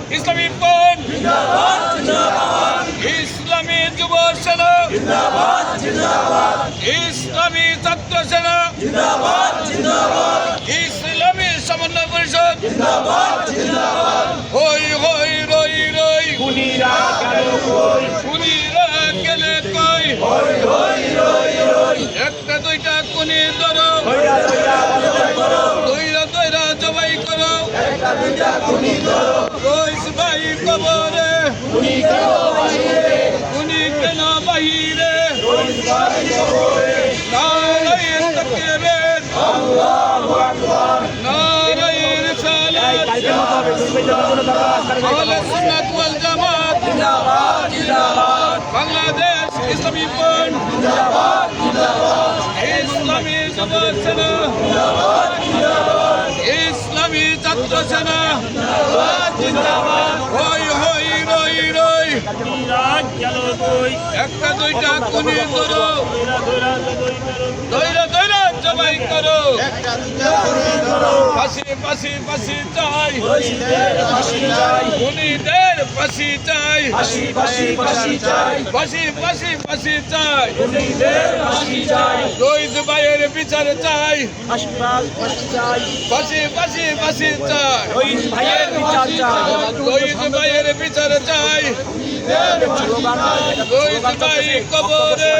ইসলামী কোন ইসলামী যুব সেনা ইসলামী ছাত্র সেনা ইসলামী সমন্বয় পরিষদ হই হই রই রই খুনিরা গেলে কই একটা দুইটা খুনি ধরো দইরা জবাই করো রইস ভাই কবরে খুনি কেন বাহিরে নারায়ণ তাকবীর নারায়ণ রিসালাত আহলে সুন্নাত ওয়াল জামাত বাংলাদেশ ইসলামী কোন ইসলামী যুব সেনা ইসলামী ছাত্র সেনা হই হই রই রই একটা দুইটা খুনি ধরো দইরা জবাই করো ফাঁসি ফাঁসি ফাঁসি চাই খুনিদের ফাঁসি চাই ফাঁসি ফাঁসি চাই রইস ভাইয়ের বিচার চাই ফাঁসি চাই রইস ভাইয়ের বিচার চাই রইস ভাই কবরে